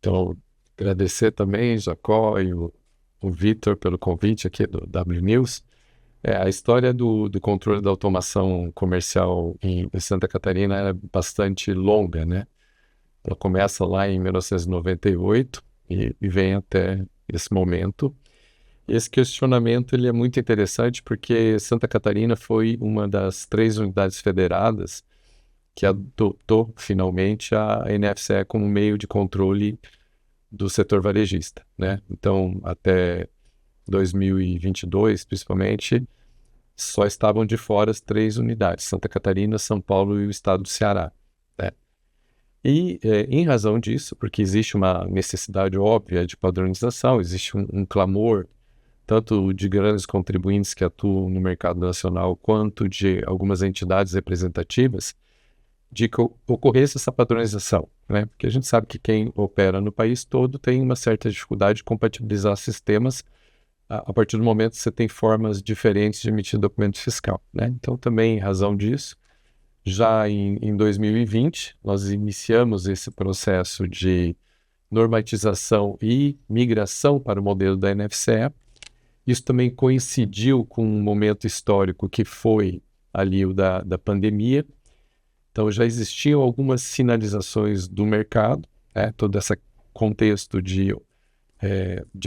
Então, agradecer também, Jacó e o Vitor pelo convite aqui do W News. A história do controle da automação comercial em Santa Catarina é bastante longa, né? Ela começa lá em 1998 e vem até esse momento. Esse questionamento ele é muito interessante porque Santa Catarina foi uma das 3 unidades federadas que adotou finalmente a NFCE como meio de controle do setor varejista, né? Então, até 2022, principalmente, só estavam de fora as 3 unidades, Santa Catarina, São Paulo e o estado do Ceará, né? E, em razão disso, porque existe uma necessidade óbvia de padronização, existe um clamor, tanto de grandes contribuintes que atuam no mercado nacional, quanto de algumas entidades representativas, de que ocorresse essa padronização, né? Porque a gente sabe que quem opera no país todo tem uma certa dificuldade de compatibilizar sistemas a partir do momento que você tem formas diferentes de emitir documento fiscal, né? Então, também em razão disso, já em 2020, nós iniciamos esse processo de normatização e migração para o modelo da NFCE. Isso também coincidiu com um momento histórico que foi ali o da pandemia. Então, já existiam algumas sinalizações do mercado, né? Todo esse contexto de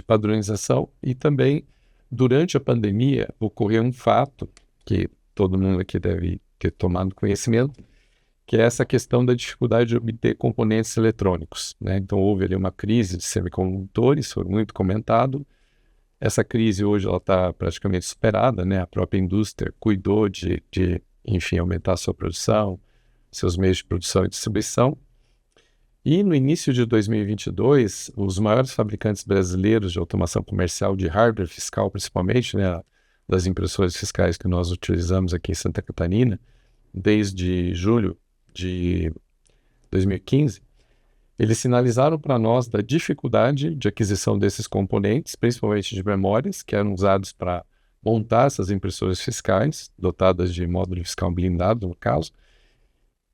padronização, e também, durante a pandemia, ocorreu um fato que todo mundo aqui deve ter tomado conhecimento, que é essa questão da dificuldade de obter componentes eletrônicos, né? Então, houve ali uma crise de semicondutores, foi muito comentado. Essa crise hoje ela está praticamente superada, né? A própria indústria cuidou enfim, aumentar a sua produção, seus meios de produção e distribuição. E no início de 2022, os maiores fabricantes brasileiros de automação comercial de hardware fiscal, principalmente, né, das impressoras fiscais que nós utilizamos aqui em Santa Catarina, desde julho de 2015, eles sinalizaram para nós da dificuldade de aquisição desses componentes, principalmente de memórias, que eram usados para montar essas impressoras fiscais, dotadas de módulo fiscal blindado, no caso.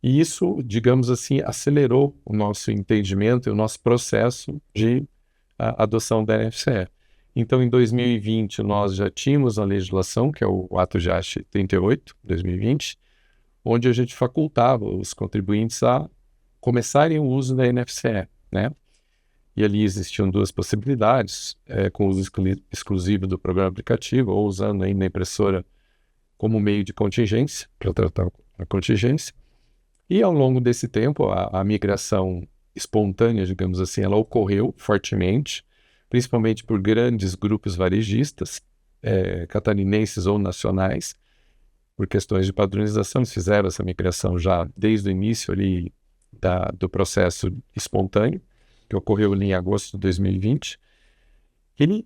E isso, digamos assim, acelerou o nosso entendimento e o nosso processo de adoção da NFCE. Então, em 2020, nós já tínhamos a legislação, que é o Ato JAST 38, 2020, onde a gente facultava os contribuintes a começarem o uso da NFCE, né? E ali existiam 2 possibilidades, com uso exclusivo do programa aplicativo, ou usando ainda a impressora como meio de contingência, para tratar a contingência. E ao longo desse tempo, a migração espontânea, digamos assim, ela ocorreu fortemente, principalmente por grandes grupos varejistas, catarinenses ou nacionais, por questões de padronização. Eles fizeram essa migração já desde o início ali do processo espontâneo, que ocorreu ali em agosto de 2020. Ele,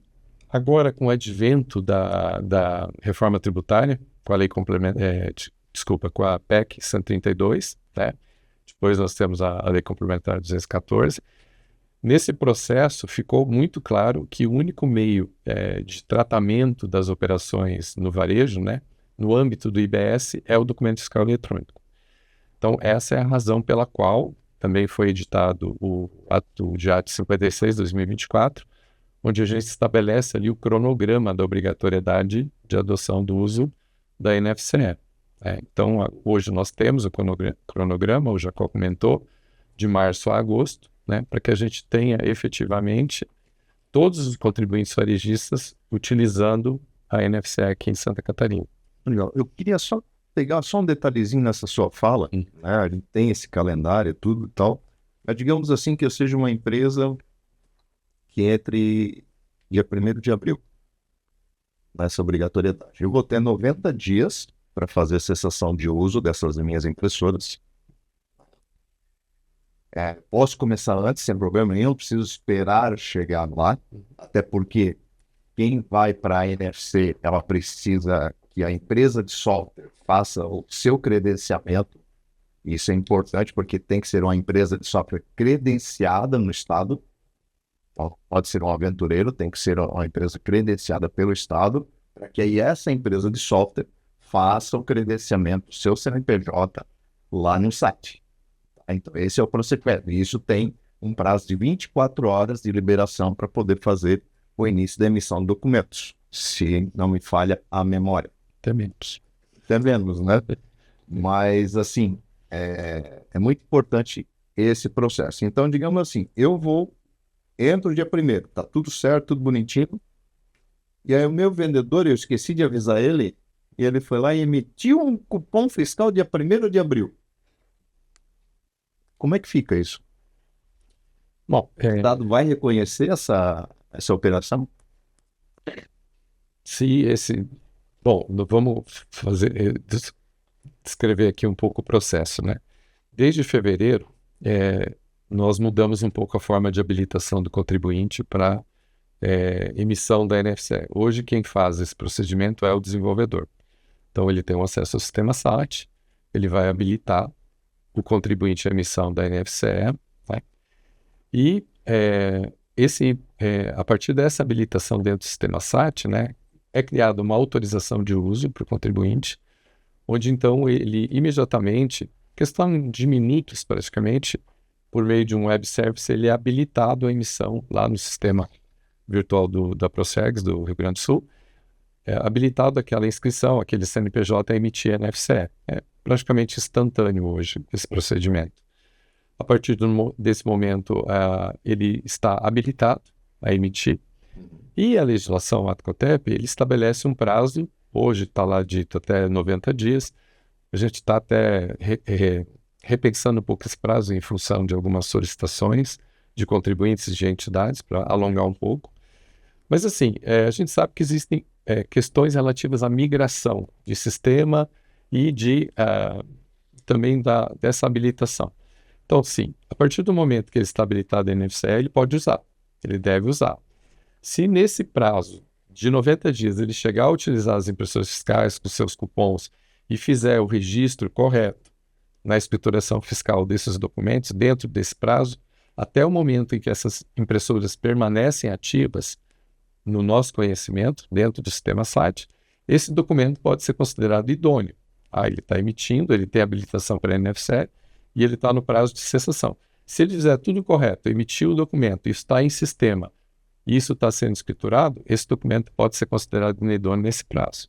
agora, com o advento da reforma tributária, com a lei complementar, com a PEC 132, né? Depois nós temos a lei complementar 214. Nesse processo ficou muito claro que o único meio de tratamento das operações no varejo, né, no âmbito do IBS, é o documento fiscal eletrônico. Então, essa é a razão pela qual também foi editado o Ato JAT 56/2024, onde a gente estabelece ali o cronograma da obrigatoriedade de adoção do uso da NFCE. Então, hoje nós temos o cronograma, o Jacó comentou, de março a agosto, né, para que a gente tenha efetivamente todos os contribuintes varejistas utilizando a NFCE aqui em Santa Catarina. Legal. Eu queria só pegar só um detalhezinho nessa sua fala, né? A gente tem esse calendário e tudo e tal, mas digamos assim que eu seja uma empresa que entre dia 1º de abril nessa obrigatoriedade. Eu vou ter 90 dias para fazer cessação de uso dessas minhas impressoras. Posso começar antes, sem problema nenhum, não preciso esperar chegar lá, até porque quem vai para a NFC, ela precisa que a empresa de software faça o seu credenciamento. Isso é importante porque tem que ser uma empresa de software credenciada no Estado. Pode ser um aventureiro, tem que ser uma empresa credenciada pelo Estado, para que aí essa empresa de software faça o credenciamento do seu CNPJ lá no site. Então, esse é o procedimento. Isso tem um prazo de 24 horas de liberação para poder fazer o início da emissão de documentos, se não me falha a memória. Tememos. Entendemos, né? Mas, assim, é muito importante esse processo. Então, digamos assim, entro dia 1º, tá tudo certo, tudo bonitinho, e aí o meu vendedor, eu esqueci de avisar ele, e ele foi lá e emitiu um cupom fiscal dia 1º de abril. Como é que fica isso? Bom, O Estado vai reconhecer essa operação? se esse... Bom, vamos descrever aqui um pouco o processo, né? Desde fevereiro, nós mudamos um pouco a forma de habilitação do contribuinte para emissão da NFCE. Hoje, quem faz esse procedimento é o desenvolvedor. Então, ele tem um acesso ao sistema SAT, ele vai habilitar o contribuinte à emissão da NFCE, né? E a partir dessa habilitação dentro do sistema SAT, né, é criada uma autorização de uso para o contribuinte, onde então ele imediatamente, questão de minutos praticamente, por meio de um web service, ele é habilitado à emissão lá no sistema virtual da Procergs do Rio Grande do Sul, habilitado aquela inscrição, aquele CNPJ a emitir NFCE. É praticamente instantâneo hoje esse procedimento. A partir desse momento, ele está habilitado a emitir. E a legislação ATCOTEP, ele estabelece um prazo, hoje está lá dito até 90 dias, a gente está até repensando um pouco esse prazo em função de algumas solicitações de contribuintes de entidades, para alongar um pouco. Mas assim, a gente sabe que existem questões relativas à migração de sistema e também dessa habilitação. Então, sim, a partir do momento que ele está habilitado em NFCE, ele pode usar, ele deve usar. Se nesse prazo de 90 dias ele chegar a utilizar as impressoras fiscais com seus cupons e fizer o registro correto na escrituração fiscal desses documentos dentro desse prazo, até o momento em que essas impressoras permanecem ativas no nosso conhecimento, dentro do sistema SAT, esse documento pode ser considerado idôneo. Ele está emitindo, ele tem habilitação para a NFCE e ele está no prazo de cessação. Se ele fizer tudo correto, emitiu o documento e está em sistema, e isso está sendo escriturado, esse documento pode ser considerado inidôneo nesse prazo.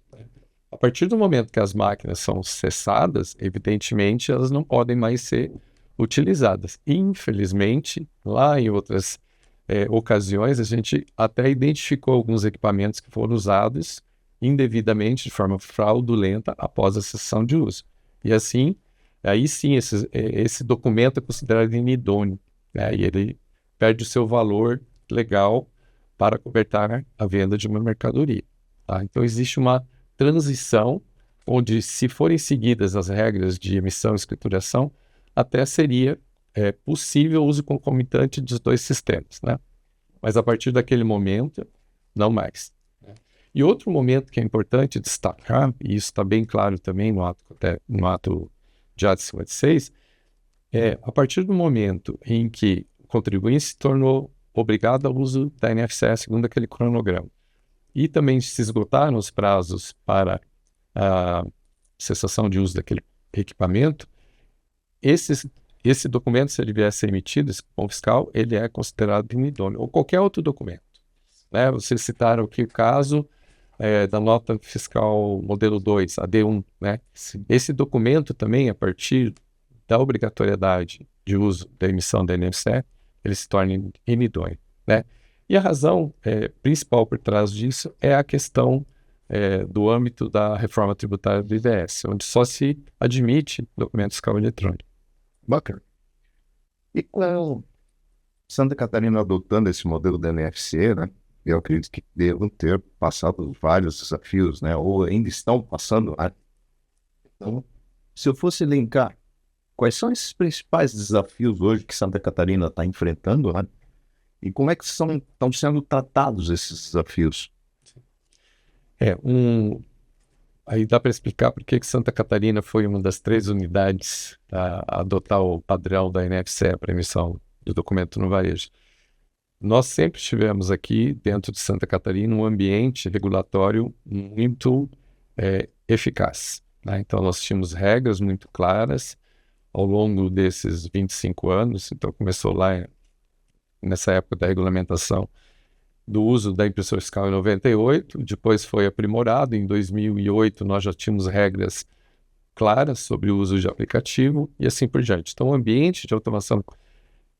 A partir do momento que as máquinas são cessadas, evidentemente, elas não podem mais ser utilizadas. Infelizmente, lá em outras ocasiões, a gente até identificou alguns equipamentos que foram usados indevidamente, de forma fraudulenta, após a cessação de uso. E assim, aí sim, esse documento é considerado inidôneo, né? E ele perde o seu valor legal para cobertar a venda de uma mercadoria. Tá? Então, existe uma transição onde, se forem seguidas as regras de emissão e escrituração, até seria possível o uso concomitante dos dois sistemas, né? Mas a partir daquele momento, não mais. E outro momento que é importante destacar, e isso está bem claro também no ato de AT 56, a partir do momento em que o contribuinte se tornou obrigado ao uso da NFCE segundo aquele cronograma, e também se esgotaram os prazos para a cessação de uso daquele equipamento, esse documento, se ele vier a ser emitido, esse cupom fiscal, ele é considerado inidôneo, ou qualquer outro documento, né? Vocês citaram aqui o caso da nota fiscal modelo 2, a D1, né? Esse documento também, a partir da obrigatoriedade de uso da emissão da NFCE, ele se torna inidôneo, né? E a razão principal por trás disso é a questão do âmbito da reforma tributária do IDS, onde só se admite documento fiscal eletrônico. Bacana. E com Santa Catarina adotando esse modelo da NFCE, né? Eu acredito que devam ter passado vários desafios, né? Ou ainda estão passando, né? Então, se eu fosse elencar quais são esses principais desafios hoje que Santa Catarina está enfrentando, né? E como é que estão sendo tratados esses desafios? Aí dá para explicar por que Santa Catarina foi uma das 3 unidades a adotar o padrão da NFCE para emissão do documento no varejo. Nós sempre tivemos aqui, dentro de Santa Catarina, um ambiente regulatório muito eficaz, né? Então, nós tínhamos regras muito claras ao longo desses 25 anos. Então, começou lá nessa época da regulamentação do uso da impressora fiscal em 98, depois foi aprimorado. Em 2008 nós já tínhamos regras claras sobre o uso de aplicativo e assim por diante. Então, o ambiente de automação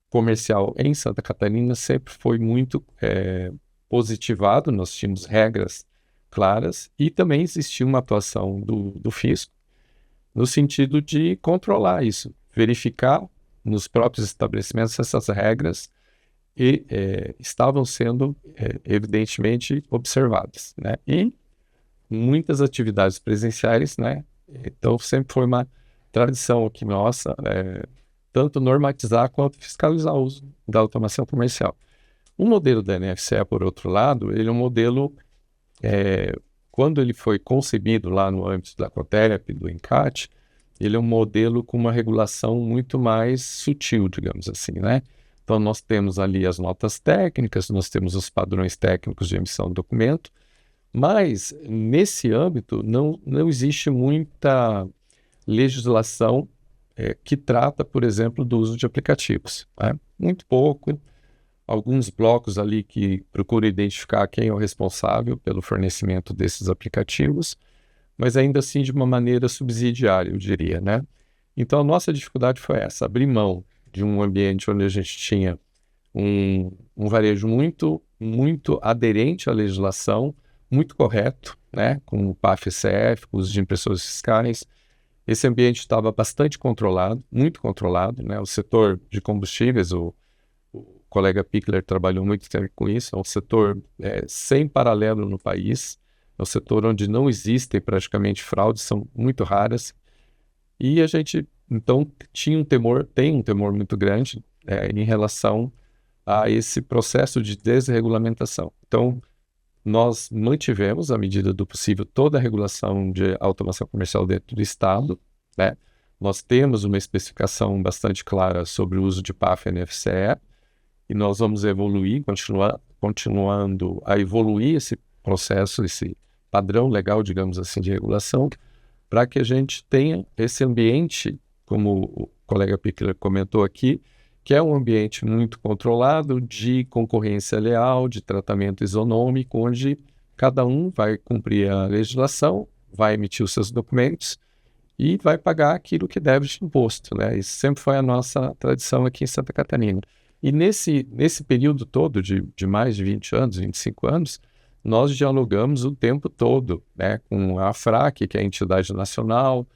comercial em Santa Catarina sempre foi muito positivado. Nós tínhamos regras claras e também existia uma atuação do fisco no sentido de controlar isso, verificar nos próprios estabelecimentos se essas regras estavam sendo evidentemente observadas, né? E muitas atividades presenciais, né? Então sempre foi uma tradição aqui nossa, tanto normatizar quanto fiscalizar o uso da automação comercial. O modelo da NFCE, por outro lado, ele é um modelo, quando ele foi concebido lá no âmbito da COTEP, do ENCAT, ele é um modelo com uma regulação muito mais sutil, digamos assim, né? Então, nós temos ali as notas técnicas, nós temos os padrões técnicos de emissão do documento, mas nesse âmbito não existe muita legislação que trata, por exemplo, do uso de aplicativos, né? Muito pouco, alguns blocos ali que procuram identificar quem é o responsável pelo fornecimento desses aplicativos, mas ainda assim de uma maneira subsidiária, eu diria, né? Então, a nossa dificuldade foi essa, abrir mão de um ambiente onde a gente tinha um varejo muito, muito aderente à legislação, muito correto, né? Com o PAF-CF, com o uso de impressoras fiscais. Esse ambiente estava bastante controlado, muito controlado, né? O setor de combustíveis, o colega Pickler trabalhou muito tempo com isso, é um setor sem paralelo no país, é um setor onde não existem praticamente fraudes, são muito raras, e a gente, então, tem um temor muito grande em relação a esse processo de desregulamentação. Então, nós mantivemos, à medida do possível, toda a regulação de automação comercial dentro do Estado, né? Nós temos uma especificação bastante clara sobre o uso de PAF e NFCE, e nós vamos evoluir, continuando a evoluir esse processo, esse padrão legal, digamos assim, de regulação, para que a gente tenha esse ambiente, como o colega Pickler comentou aqui, que é um ambiente muito controlado, de concorrência leal, de tratamento isonômico, onde cada um vai cumprir a legislação, vai emitir os seus documentos e vai pagar aquilo que deve de imposto, né? Isso sempre foi a nossa tradição aqui em Santa Catarina. E nesse período todo de mais de 20 anos, 25 anos, nós dialogamos o tempo todo, né, com a AFRAC, que é a entidade nacional,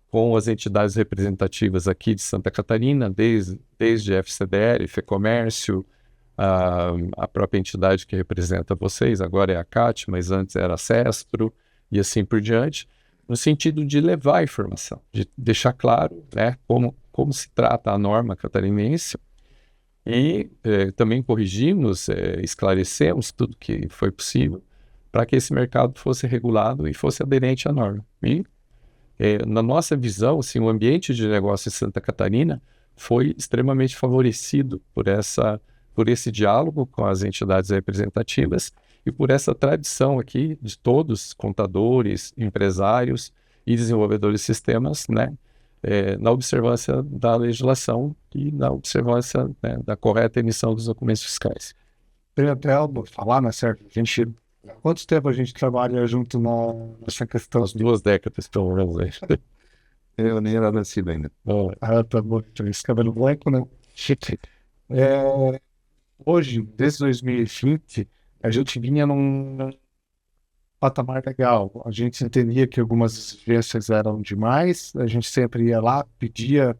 com as entidades representativas aqui de Santa Catarina, desde a FCDL, FEComércio, a própria entidade que representa vocês, agora é a CAT, mas antes era a CESPRO, e assim por diante, no sentido de levar a informação, de deixar claro, né, como se trata a norma catarinense, e também corrigimos, esclarecemos tudo que foi possível para que esse mercado fosse regulado e fosse aderente à norma. E, na nossa visão, assim, o ambiente de negócio em Santa Catarina foi extremamente favorecido por esse diálogo com as entidades representativas e por essa tradição aqui de todos, contadores, empresários e desenvolvedores de sistemas, né? Na observância da legislação e na observância, né, da correta emissão dos documentos fiscais. Tem até algo falar, né, certo? Há quanto tempo a gente trabalha junto nessa questão? As 2 décadas, pelo menos. Eu nem era nascido ainda. Tá bom. Então, esse cabelo branco, né? Hoje, desde 2020, a gente vinha num patamar legal. A gente entendia que algumas exigências eram demais, a gente sempre ia lá, pedia,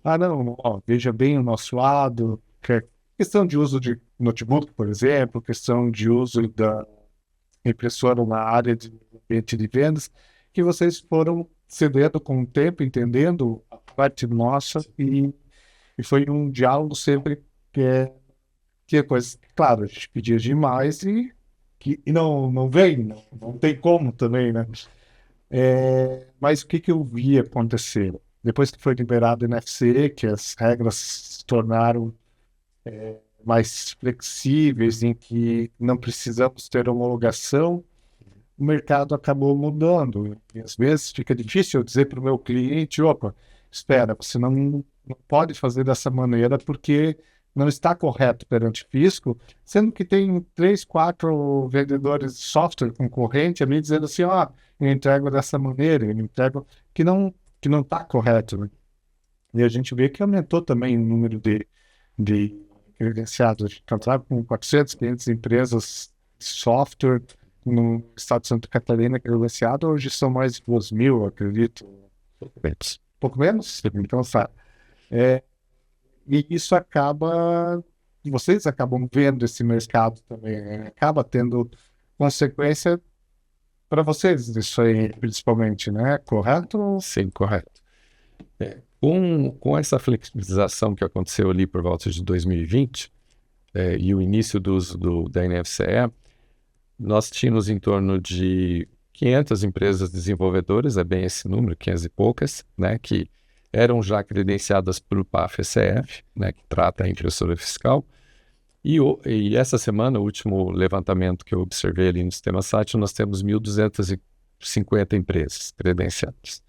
não, veja bem o nosso lado, questão de uso de notebook, por exemplo, questão de uso da impressora na área de ambiente de vendas, que vocês foram cedendo com o tempo, entendendo a parte nossa, e foi um diálogo sempre que é coisa, claro, a gente pedia demais e não vem, não tem como também, né? Mas o que eu vi acontecer? Depois que foi liberado o NFC, que as regras se tornaram mais flexíveis, em que não precisamos ter homologação, o mercado acabou mudando. E às vezes fica difícil eu dizer para o meu cliente, opa, espera, você não pode fazer dessa maneira porque não está correto perante o fisco, sendo que tem 3, 4 vendedores de software concorrente ali dizendo assim, eu entrego dessa maneira, eu entrego que não está correto, né? E a gente vê que aumentou também o número de credenciados. A gente trabalha com 400, 500 empresas de software no estado de Santa Catarina credenciado, hoje são mais de 2.000, acredito. Pouco menos? Então, sabe. E isso vocês acabam vendo esse mercado também, né? Acaba tendo consequência para vocês, isso aí, principalmente, né? Correto? Sim, correto. Com essa flexibilização que aconteceu ali por volta de 2020 e o início do uso da NFCE, nós tínhamos em torno de 500 empresas desenvolvedoras, é bem esse número, 500 e poucas, né, que eram já credenciadas para o PAF-ECF, né, que trata a infraestrutura fiscal. E essa semana, o último levantamento que eu observei ali no Sistema SAT, nós temos 1.250 empresas credenciadas.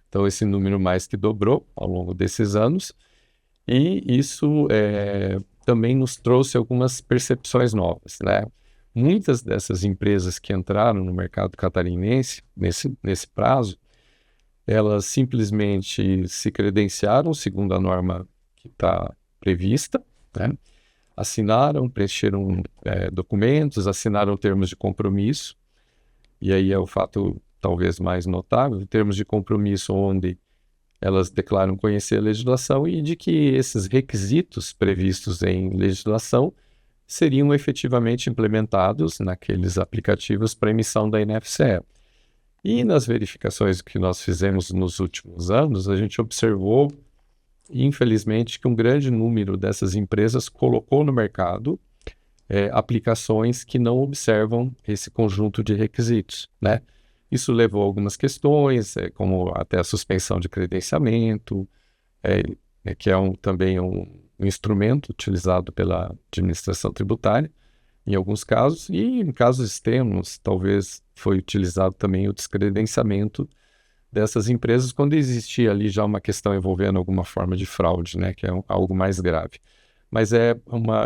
Então, esse número mais que dobrou ao longo desses anos, e isso também nos trouxe algumas percepções novas, né? Muitas dessas empresas que entraram no mercado catarinense, nesse prazo, elas simplesmente se credenciaram segundo a norma que está prevista, né? Assinaram, preencheram documentos, assinaram termos de compromisso, e aí é o fato talvez mais notável, termos de compromisso onde elas declaram conhecer a legislação e de que esses requisitos previstos em legislação seriam efetivamente implementados naqueles aplicativos para emissão da NFCE. E nas verificações que nós fizemos nos últimos anos, a gente observou, infelizmente, que um grande número dessas empresas colocou no mercado aplicações que não observam esse conjunto de requisitos, né? Isso levou a algumas questões, como até a suspensão de credenciamento, que é também um instrumento utilizado pela administração tributária, em alguns casos, e em casos extremos, talvez foi utilizado também o descredenciamento dessas empresas quando existia ali já uma questão envolvendo alguma forma de fraude, né, que é algo mais grave. Mas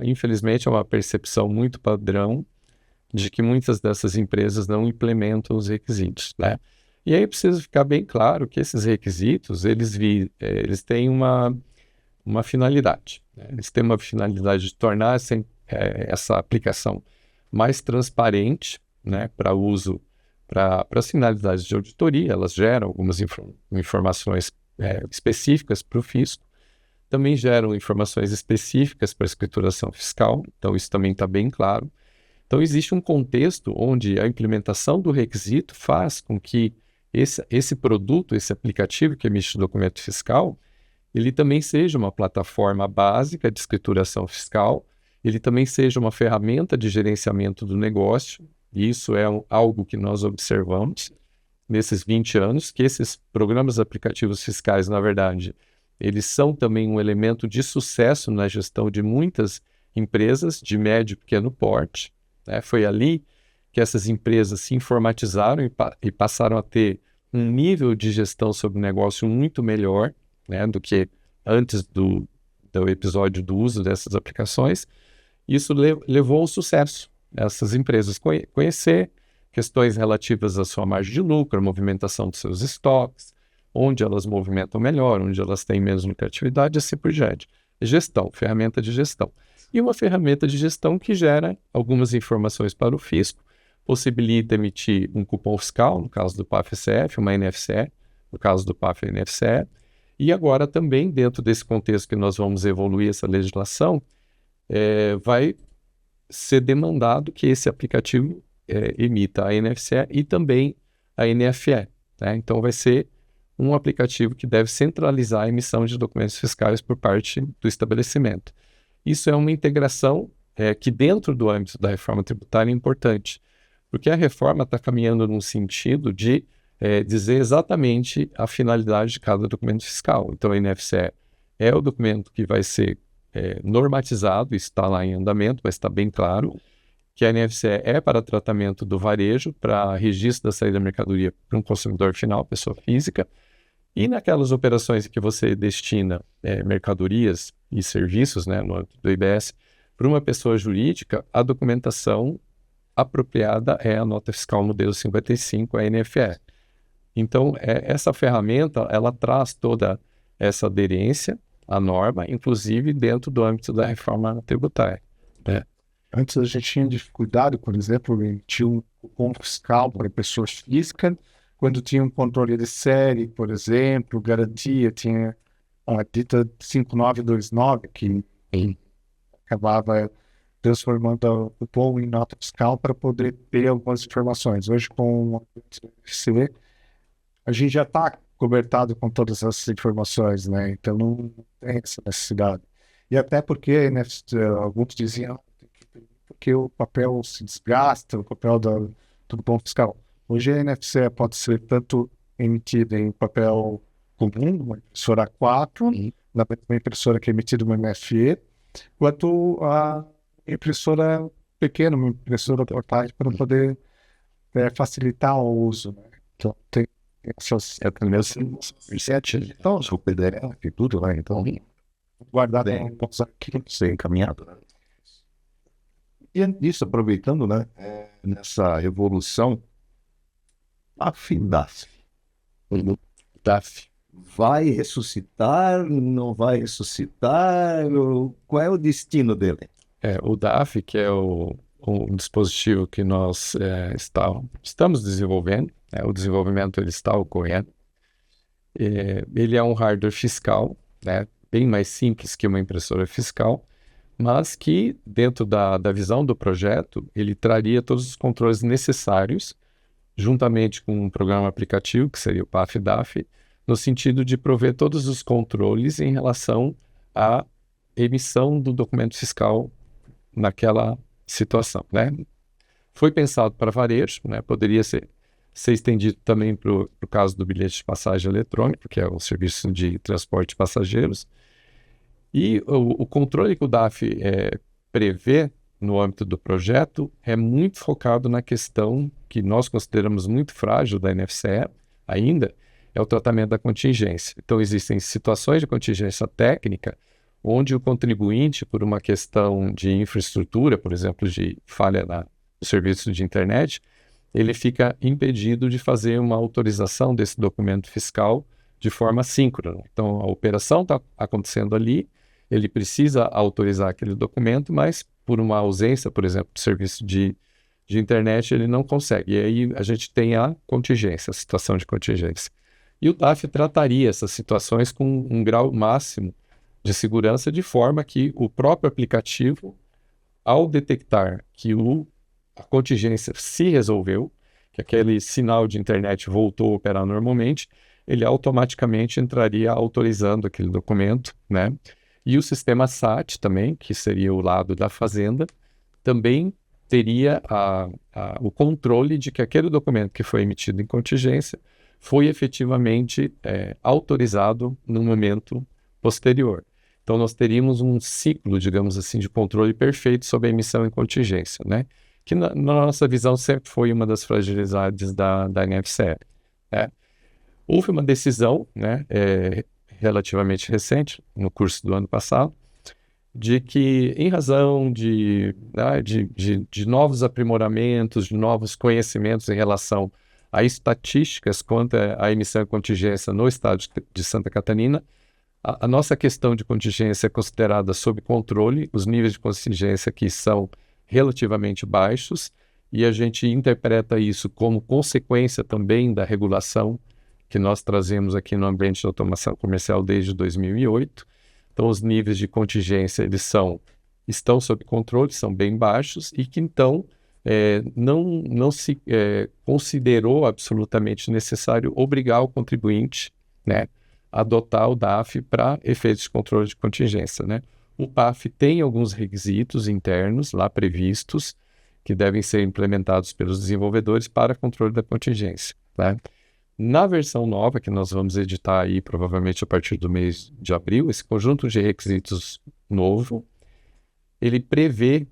infelizmente, é uma percepção muito padrão de que muitas dessas empresas não implementam os requisitos, né? E aí precisa ficar bem claro que esses requisitos, eles têm uma finalidade, né? Eles têm uma finalidade de tornar essa aplicação mais transparente, né, para uso, para as finalidades de auditoria. Elas geram algumas informações específicas para o fisco, também geram informações específicas para a escrituração fiscal, então isso também está bem claro. Então, existe um contexto onde a implementação do requisito faz com que esse produto, esse aplicativo que emite o documento fiscal, ele também seja uma plataforma básica de escrituração fiscal, ele também seja uma ferramenta de gerenciamento do negócio, e isso é algo que nós observamos nesses 20 anos, que esses programas aplicativos fiscais, na verdade, eles são também um elemento de sucesso na gestão de muitas empresas de médio e pequeno porte. Foi ali que essas empresas se informatizaram e passaram a ter um nível de gestão sobre o negócio muito melhor, né, do que antes do episódio do uso dessas aplicações. Isso levou ao sucesso dessas empresas. Conhecer questões relativas à sua margem de lucro, a movimentação dos seus estoques, onde elas movimentam melhor, onde elas têm menos lucratividade, assim por diante. Gestão, ferramenta de gestão. E uma ferramenta de gestão que gera algumas informações para o fisco, possibilita emitir um cupom fiscal, no caso do PAF-ECF, uma NFCE, no caso do PAF-NFCE, e agora também, dentro desse contexto que nós vamos evoluir essa legislação, vai ser demandado que esse aplicativo emita a NFCE e também a NFE, né? Então vai ser um aplicativo que deve centralizar a emissão de documentos fiscais por parte do estabelecimento. Isso é uma integração que dentro do âmbito da reforma tributária é importante, porque a reforma está caminhando num sentido de dizer exatamente a finalidade de cada documento fiscal. Então, a NFCE é o documento que vai ser normatizado, isso está lá em andamento, mas está bem claro que a NFCE é para tratamento do varejo, para registro da saída da mercadoria para um consumidor final, pessoa física, E naquelas operações em que você destina mercadorias e serviços, né, no âmbito do IBS, para uma pessoa jurídica, a documentação apropriada é a nota fiscal modelo 55, a NFE. Então, essa ferramenta, ela traz toda essa aderência à norma, inclusive dentro do âmbito da reforma tributária. Né? Antes a gente tinha dificuldade, por exemplo, em emitir um cupom fiscal para pessoa física, quando tinha um controle de série, por exemplo, garantia, tinha a dita 5929, que acabava transformando o cupom em nota fiscal para poder ter algumas informações. Hoje, com o NFC, a gente já está cobertado com todas essas informações, né? Então não tem essa necessidade. E até porque, né, alguns diziam que o papel se desgasta, o papel do cupom fiscal. Hoje a NFC pode ser tanto emitida em papel comum, uma impressora A4, na mesma impressora que é emitida uma MFE, quanto a impressora pequena, uma impressora portátil, para poder facilitar o uso. Né? Então tem essas... Então, o PDF e tudo, né? Então, guardado bem, nos arquivos. ser encaminhado, né? E nisso, aproveitando, né, nessa evolução, a FIDAF vai ressuscitar, não vai ressuscitar? Qual é o destino dele? O DAF, que é um dispositivo que nós estamos desenvolvendo, o desenvolvimento ele está ocorrendo. Ele é um hardware fiscal, né, bem mais simples que uma impressora fiscal, mas que, dentro da visão do projeto, ele traria todos os controles necessários, juntamente com um programa aplicativo, que seria o PAF-DAF, no sentido de prover todos os controles em relação à emissão do documento fiscal naquela situação, né? Foi pensado para varejo, né? Poderia ser estendido também para o caso do bilhete de passagem eletrônico, que é o serviço de transporte de passageiros. E o controle que o DAF prevê no âmbito do projeto é muito focado na questão que nós consideramos muito frágil da NFCE ainda, é o tratamento da contingência. Então, existem situações de contingência técnica onde o contribuinte, por uma questão de infraestrutura, por exemplo, de falha no serviço de internet, ele fica impedido de fazer uma autorização desse documento fiscal de forma síncrona. Então, a operação está acontecendo ali, ele precisa autorizar aquele documento, mas por uma ausência, por exemplo, do serviço de internet, ele não consegue. E aí a gente tem a contingência, a situação de contingência. E o DAF trataria essas situações com um grau máximo de segurança, de forma que o próprio aplicativo, ao detectar que a contingência se resolveu, que aquele sinal de internet voltou a operar normalmente, ele automaticamente entraria autorizando aquele documento, né? E o sistema SAT também, que seria o lado da fazenda, também teria o controle de que aquele documento que foi emitido em contingência foi efetivamente autorizado no momento posterior. Então, nós teríamos um ciclo, digamos assim, de controle perfeito sobre a emissão em contingência, né? Que na nossa visão sempre foi uma das fragilidades da NFCE. Né? Houve uma decisão, né, relativamente recente, no curso do ano passado, de que, em razão de novos aprimoramentos, de novos conhecimentos em relação a estatísticas quanto à emissão em contingência no estado de Santa Catarina, a nossa questão de contingência é considerada sob controle, os níveis de contingência aqui são relativamente baixos, e a gente interpreta isso como consequência também da regulação que nós trazemos aqui no ambiente de automação comercial desde 2008. Então, os níveis de contingência estão sob controle, são bem baixos, e que então não se considerou absolutamente necessário obrigar o contribuinte, né, a adotar o DAF para efeitos de controle de contingência, né? O PAF tem alguns requisitos internos lá previstos que devem ser implementados pelos desenvolvedores para controle da contingência, né? Na versão nova, que nós vamos editar aí provavelmente a partir do mês de abril, esse conjunto de requisitos novo, ele prevê,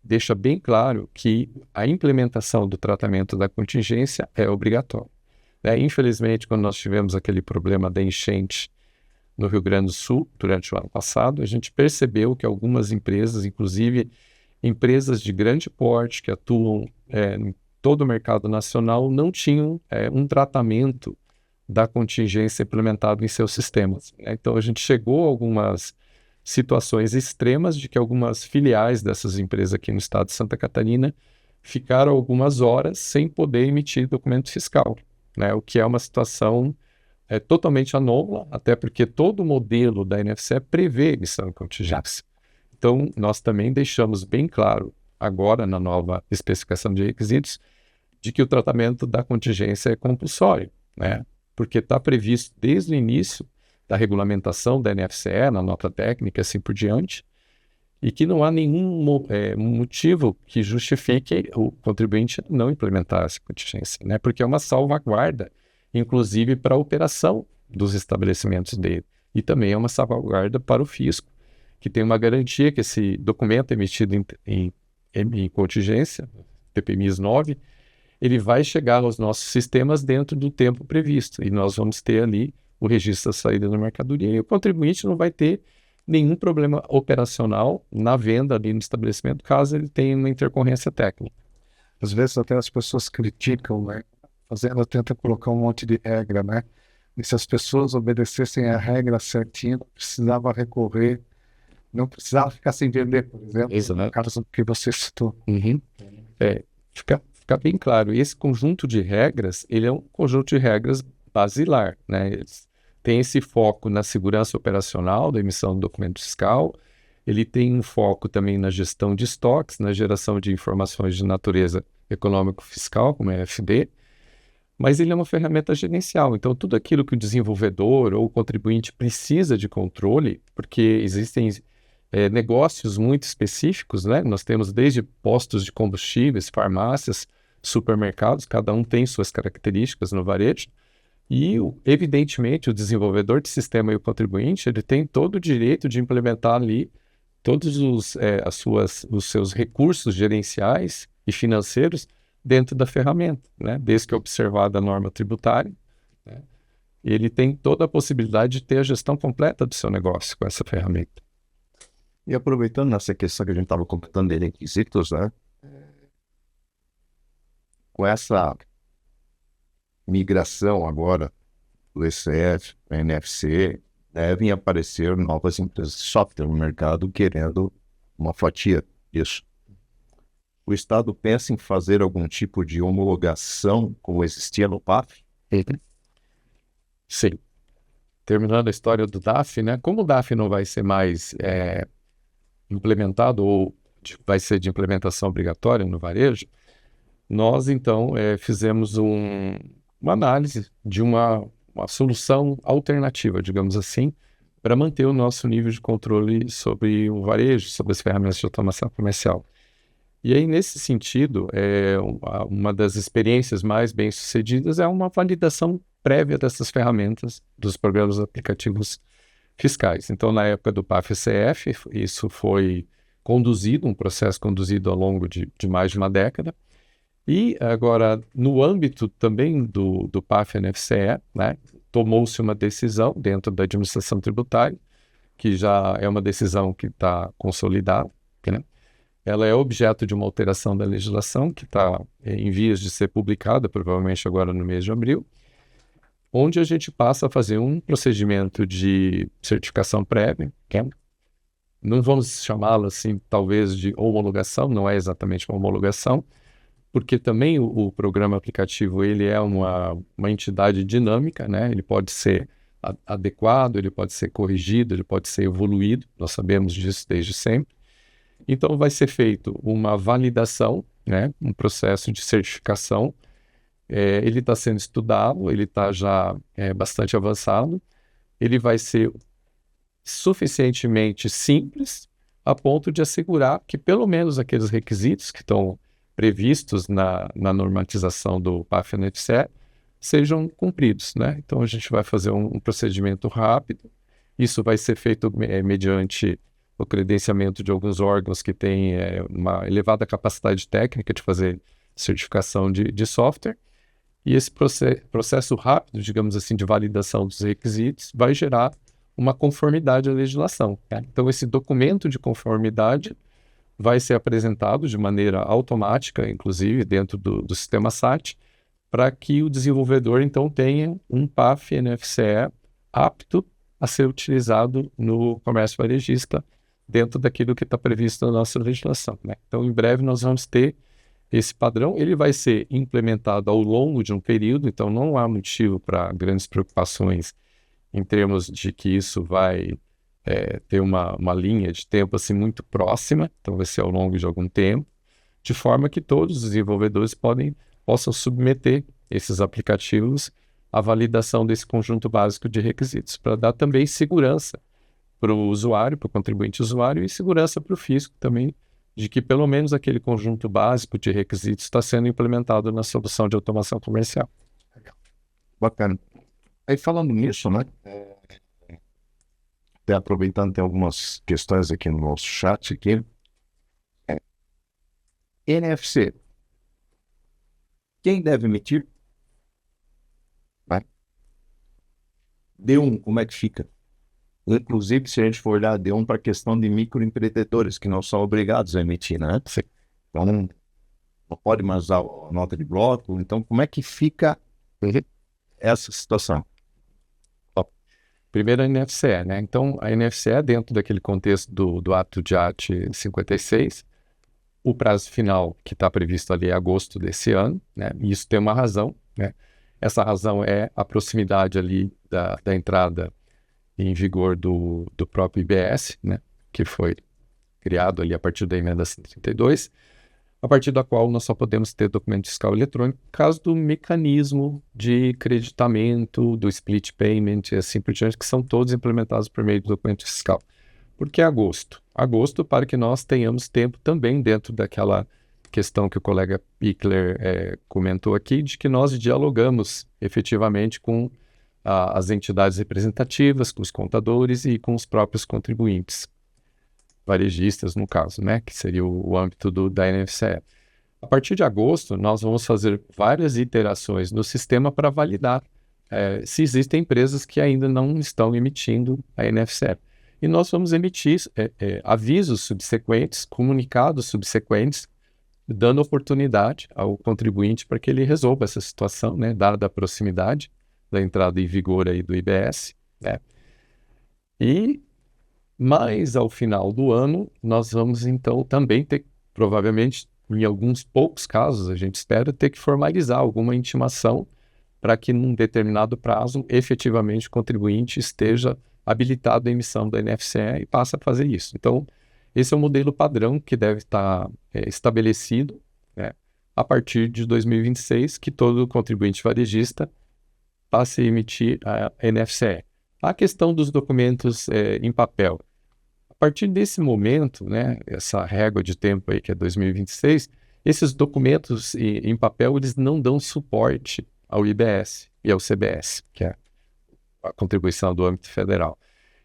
deixa bem claro que a implementação do tratamento da contingência é obrigatória. né? Infelizmente, quando nós tivemos aquele problema da enchente no Rio Grande do Sul, durante o ano passado, a gente percebeu que algumas empresas, inclusive empresas de grande porte que atuam em todo o mercado nacional, não tinham um tratamento da contingência implementado em seus sistemas, né? Então, a gente chegou a algumas situações extremas de que algumas filiais dessas empresas aqui no estado de Santa Catarina ficaram algumas horas sem poder emitir documento fiscal, né? O que é uma situação totalmente anômala, até porque todo o modelo da NFCE prevê emissão de contingência. Então, nós também deixamos bem claro, agora na nova especificação de requisitos, de que o tratamento da contingência é compulsório, né? Porque está previsto desde o início da regulamentação da NFCE, na nota técnica, assim por diante, e que não há nenhum motivo que justifique o contribuinte não implementar essa contingência, né? Porque é uma salvaguarda, inclusive para a operação dos estabelecimentos dele, e também é uma salvaguarda para o fisco, que tem uma garantia que esse documento emitido em contingência, TPMIS 9, ele vai chegar aos nossos sistemas dentro do tempo previsto, e nós vamos ter ali o registro da saída da mercadoria, e o contribuinte não vai ter nenhum problema operacional na venda ali no estabelecimento, caso ele tenha uma intercorrência técnica. Às vezes até as pessoas criticam, né? Fazendo, tenta colocar um monte de regra, né? E se as pessoas obedecessem a regra certinha, não precisava recorrer, não precisava ficar sem vender, por exemplo, no caso que você citou. Uhum. Fica bem claro, esse conjunto de regras, ele é um conjunto de regras basilar, né? Eles têm esse foco na segurança operacional da emissão do documento fiscal, ele tem um foco também na gestão de estoques, na geração de informações de natureza econômico-fiscal, como é FD, mas ele é uma ferramenta gerencial. Então, tudo aquilo que o desenvolvedor ou o contribuinte precisa de controle, porque existem negócios muito específicos, né? Nós temos desde postos de combustíveis, farmácias, supermercados, cada um tem suas características no varejo, e, evidentemente, o desenvolvedor de sistema e o contribuinte, ele tem todo o direito de implementar ali todos os seus recursos gerenciais e financeiros dentro da ferramenta, né? Desde que observada a norma tributária, né? Ele tem toda a possibilidade de ter a gestão completa do seu negócio com essa ferramenta. E aproveitando nessa questão que a gente estava comentando de requisitos, né? Com essa migração agora do ECF, da NFC, devem aparecer novas empresas de software no mercado querendo uma fatia disso. O Estado pensa em fazer algum tipo de homologação como existia no PAF? Sim. Terminando a história do DAF, né? Como o DAF não vai ser mais implementado ou vai ser de implementação obrigatória no varejo, nós então fizemos uma análise de uma solução alternativa, digamos assim, para manter o nosso nível de controle sobre o varejo, sobre as ferramentas de automação comercial. E aí, nesse sentido, uma das experiências mais bem-sucedidas é uma validação prévia dessas ferramentas dos programas aplicativos fiscais. Então, na época do PAF-ECF, isso foi um processo conduzido ao longo de mais de uma década. E agora, no âmbito também do PAF-NFCE, né, tomou-se uma decisão dentro da administração tributária, que já é uma decisão que está consolidada, né? Ela é objeto de uma alteração da legislação que está em vias de ser publicada, provavelmente agora no mês de abril, onde a gente passa a fazer um procedimento de certificação prévia, não vamos chamá-la assim, talvez, de homologação, não é exatamente uma homologação, porque também o programa aplicativo ele é uma entidade dinâmica, né? Ele pode ser adequado, ele pode ser corrigido, ele pode ser evoluído, nós sabemos disso desde sempre. Então, vai ser feito uma validação, né? Um processo de certificação. Ele está sendo estudado, ele está já bastante avançado. Ele vai ser suficientemente simples a ponto de assegurar que pelo menos aqueles requisitos que estão previstos na normatização do PAF-NFCE sejam cumpridos, né? Então, a gente vai fazer um procedimento rápido. Isso vai ser feito mediante o credenciamento de alguns órgãos que têm uma elevada capacidade técnica de fazer certificação de software. e esse processo rápido, digamos assim, de validação dos requisitos vai gerar uma conformidade à legislação. Né? Então, esse documento de conformidade vai ser apresentado de maneira automática, inclusive dentro do sistema SAT, para que o desenvolvedor, então, tenha um PAF NFCE apto a ser utilizado no comércio varejista dentro daquilo que está previsto na nossa legislação. Né? Então, em breve, nós vamos ter esse padrão. Ele vai ser implementado ao longo de um período, então não há motivo para grandes preocupações em termos de que isso vai ter uma linha de tempo assim, muito próxima, então vai ser ao longo de algum tempo, de forma que todos os desenvolvedores possam submeter esses aplicativos à validação desse conjunto básico de requisitos, para dar também segurança para o usuário, para o contribuinte usuário, e segurança para o fisco também, de que pelo menos aquele conjunto básico de requisitos está sendo implementado na solução de automação comercial. Bacana. Aí falando nisso, né? Até aproveitando, tem algumas questões aqui no nosso chat aqui. NFC. Quem deve emitir? Vai. D1, como é que fica? Inclusive, se a gente for olhar D1 para a questão de microempreendedores, que não são obrigados a emitir, né? Sim. Então, não pode mais usar a nota de bloco. Então, como é que fica essa situação? Primeiro a NFCE, né? Então, a NFCE, dentro daquele contexto do ato de art 56, o prazo final que está previsto ali é agosto desse ano, né? E isso tem uma razão, né? Essa razão é a proximidade ali da entrada em vigor do próprio IBS, né? Que foi criado ali a partir da emenda 132, a partir da qual nós só podemos ter documento fiscal eletrônico por causa do mecanismo de creditamento, do split payment e assim por diante, que são todos implementados por meio do documento fiscal. Por que agosto? Agosto para que nós tenhamos tempo também dentro daquela questão que o colega Pickler comentou aqui, de que nós dialogamos efetivamente com as entidades representativas, com os contadores e com os próprios contribuintes, varejistas no caso, né, que seria o âmbito da NFCE. A partir de agosto, nós vamos fazer várias iterações no sistema para validar se existem empresas que ainda não estão emitindo a NFCE. E nós vamos emitir avisos subsequentes, comunicados subsequentes, dando oportunidade ao contribuinte para que ele resolva essa situação, né, dada a proximidade da entrada em vigor aí do IBS, né? E mas ao final do ano, nós vamos então também ter, provavelmente, em alguns poucos casos, a gente espera ter que formalizar alguma intimação para que num determinado prazo, efetivamente, o contribuinte esteja habilitado à emissão da NFCE e passe a fazer isso. Então, esse é o modelo padrão que deve estar estabelecido, né, a partir de 2026, que todo contribuinte varejista passe a emitir a NFCE. A questão dos documentos em papel. A partir desse momento, né, essa régua de tempo aí que é 2026, esses documentos em papel eles não dão suporte ao IBS e ao CBS, que é a contribuição do âmbito federal.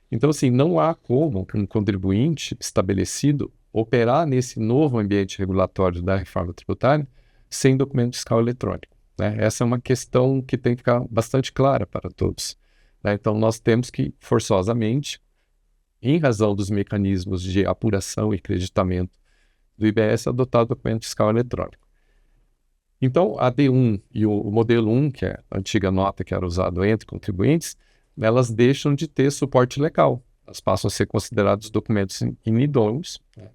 Então, assim, não há como um contribuinte estabelecido operar nesse novo ambiente regulatório da reforma tributária sem documento fiscal eletrônico, né? Essa é uma questão que tem que ficar bastante clara para todos, né? Então, nós temos que, forçosamente, em razão dos mecanismos de apuração e creditamento do IBS, adotar o documento fiscal eletrônico. Então, a D1 e o modelo 1, que é a antiga nota que era usado entre contribuintes, elas deixam de ter suporte legal. Elas passam a ser considerados documentos inidôneos, né?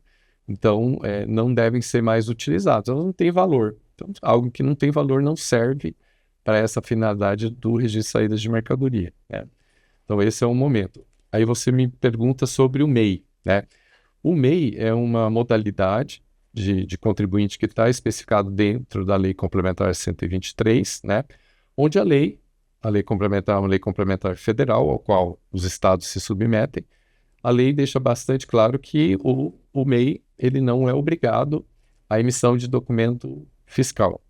Então, não devem ser mais utilizados. Elas não têm valor. Então, algo que não tem valor não serve para essa finalidade do registro de saídas de mercadoria, né? Então, esse é um momento. Aí você me pergunta sobre o MEI, né? O MEI é uma modalidade de contribuinte que está especificado dentro da Lei Complementar 123, né? Onde a lei complementar é uma lei complementar federal, ao qual os estados se submetem. A lei deixa bastante claro que o MEI ele não é obrigado à emissão de documento fiscal,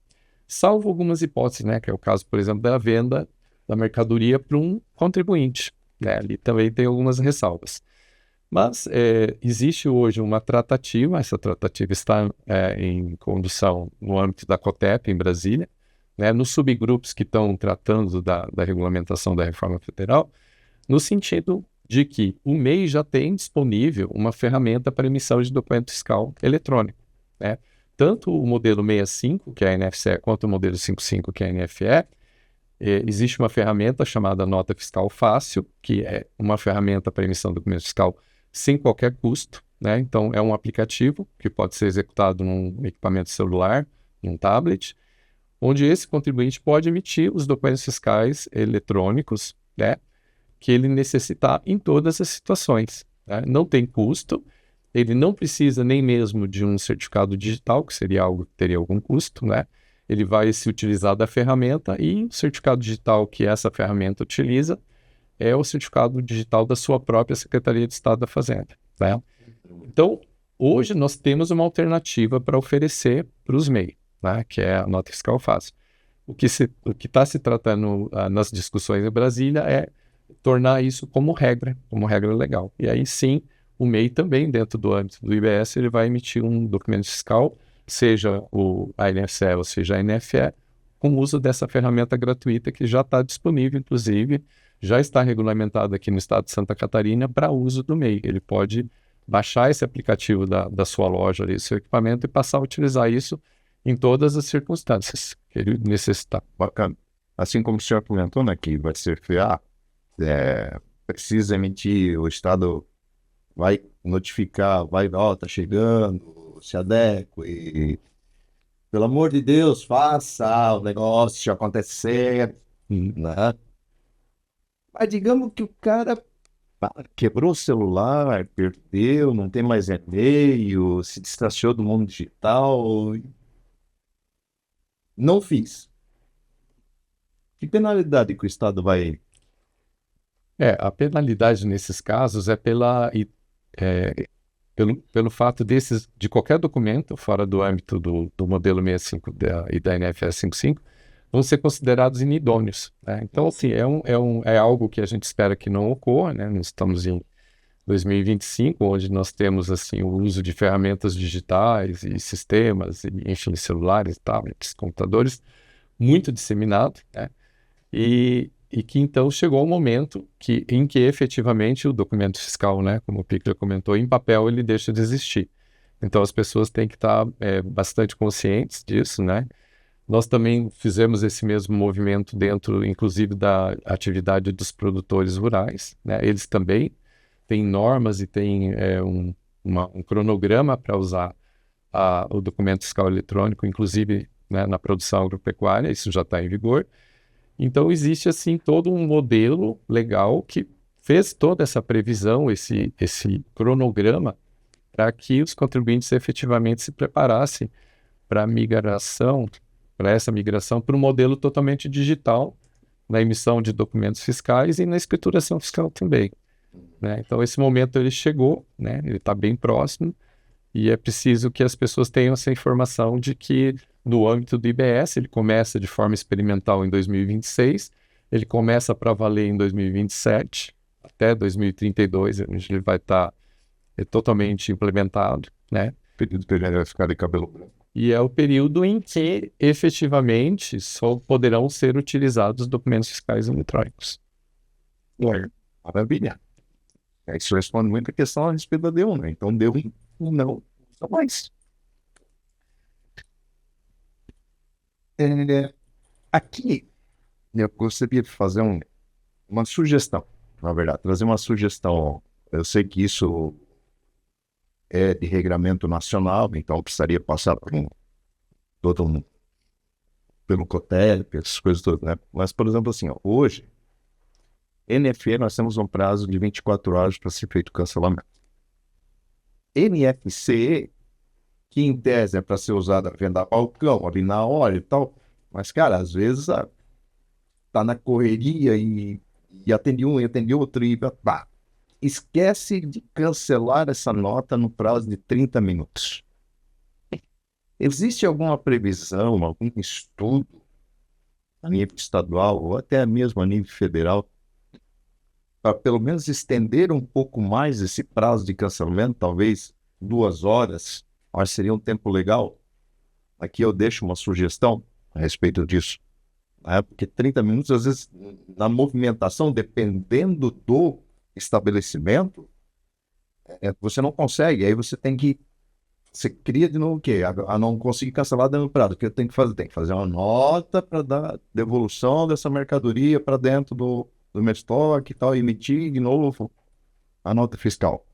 salvo algumas hipóteses, né? Que é o caso, por exemplo, da venda da mercadoria para um contribuinte, né? Ali também tem algumas ressalvas. Mas existe hoje uma tratativa, essa tratativa está em condução no âmbito da COTEP, em Brasília, né, nos subgrupos que estão tratando da regulamentação da reforma federal, no sentido de que o MEI já tem disponível uma ferramenta para emissão de documento fiscal eletrônico, né? Tanto o modelo 65, que é a NFCE, quanto o modelo 55, que é a NFE, existe uma ferramenta chamada Nota Fiscal Fácil, que é uma ferramenta para emissão de documento fiscal sem qualquer custo, né? Então, é um aplicativo que pode ser executado num equipamento celular, num tablet, onde esse contribuinte pode emitir os documentos fiscais eletrônicos, né, que ele necessitar em todas as situações, né? Não tem custo, ele não precisa nem mesmo de um certificado digital, que seria algo que teria algum custo, né? Ele vai se utilizar da ferramenta e o certificado digital que essa ferramenta utiliza é o certificado digital da sua própria Secretaria de Estado da Fazenda, né? Então, hoje nós temos uma alternativa para oferecer para os MEI, né, que é a Nota Fiscal Fácil. O que está se tratando nas discussões em Brasília é tornar isso como regra legal. E aí sim, o MEI também, dentro do âmbito do IBS, ele vai emitir um documento fiscal, seja a NFCE ou seja a NFE, com o uso dessa ferramenta gratuita que já está disponível, inclusive, já está regulamentada aqui no estado de Santa Catarina para uso do MEI. Ele pode baixar esse aplicativo da sua loja, ali, seu equipamento, e passar a utilizar isso em todas as circunstâncias que ele necessitar. Bacana. Assim como o senhor comentou, né, que vai ser FA, precisa emitir, o Estado vai notificar, tá chegando, se adeque, pelo amor de Deus, faça o negócio acontecer, né? Mas digamos que o cara quebrou o celular, perdeu, não tem mais e-mail, se distanciou do mundo digital, não fiz. Que penalidade que o Estado vai... A penalidade nesses casos é pelo fato de qualquer documento fora do âmbito do modelo 65 e da NFS 55 vão ser considerados inidôneos, né? Então, assim, é algo que a gente espera que não ocorra, né? Nós estamos em 2025, onde nós temos assim, o uso de ferramentas digitais e sistemas, enfim, celulares, tablets, computadores, muito disseminado, né? E que então chegou o momento em que efetivamente o documento fiscal, né, como o Pico já comentou, em papel ele deixa de existir. Então as pessoas têm que estar bastante conscientes disso, né? Nós também fizemos esse mesmo movimento dentro, inclusive, da atividade dos produtores rurais, né? Eles também têm normas e têm um cronograma para usar o documento fiscal eletrônico, inclusive, né, na produção agropecuária, isso já está em vigor. Então, existe, assim, todo um modelo legal que fez toda essa previsão, esse cronograma, para que os contribuintes efetivamente se preparassem para essa migração para um modelo totalmente digital, na emissão de documentos fiscais e na escrituração fiscal também, né? Então, esse momento ele chegou, né? Ele está bem próximo, e é preciso que as pessoas tenham essa informação de que, no âmbito do IBS, ele começa de forma experimental em 2026, ele começa para valer em 2027, até 2032, ele vai estar totalmente implementado, né? O período que ele vai ficar de cabelo branco. E é o período em que, efetivamente, só poderão ser utilizados documentos fiscais eletrônicos. Maravilha. Isso responde muita questão a respeito da D1, né? Então, D1 não mais. Aqui, eu gostaria de fazer uma sugestão, na verdade, trazer uma sugestão. Eu sei que isso é de regramento nacional, então precisaria passar pelo COTEL, essas coisas todas, né? Mas, por exemplo, assim, hoje, NFE, nós temos um prazo de 24 horas para ser feito o cancelamento. NFC, que em tese é para ser usada a venda a balcão, ali na hora e tal, mas, cara, às vezes tá na correria e atende um e atende outro e pá. Esquece de cancelar essa nota no prazo de 30 minutos. Existe alguma previsão, algum estudo a nível estadual ou até mesmo a nível federal para pelo menos estender um pouco mais esse prazo de cancelamento, talvez 2 horas, mas seria um tempo legal? Aqui eu deixo uma sugestão a respeito disso. né? Porque 30 minutos, às vezes, na movimentação, dependendo do estabelecimento, você não consegue. Aí você tem que. Você cria de novo o quê? A não conseguir cancelar dentro do prazo. O que eu tenho que fazer? Tem que fazer uma nota para dar devolução dessa mercadoria para dentro do meu estoque e tal, emitir de novo a nota fiscal.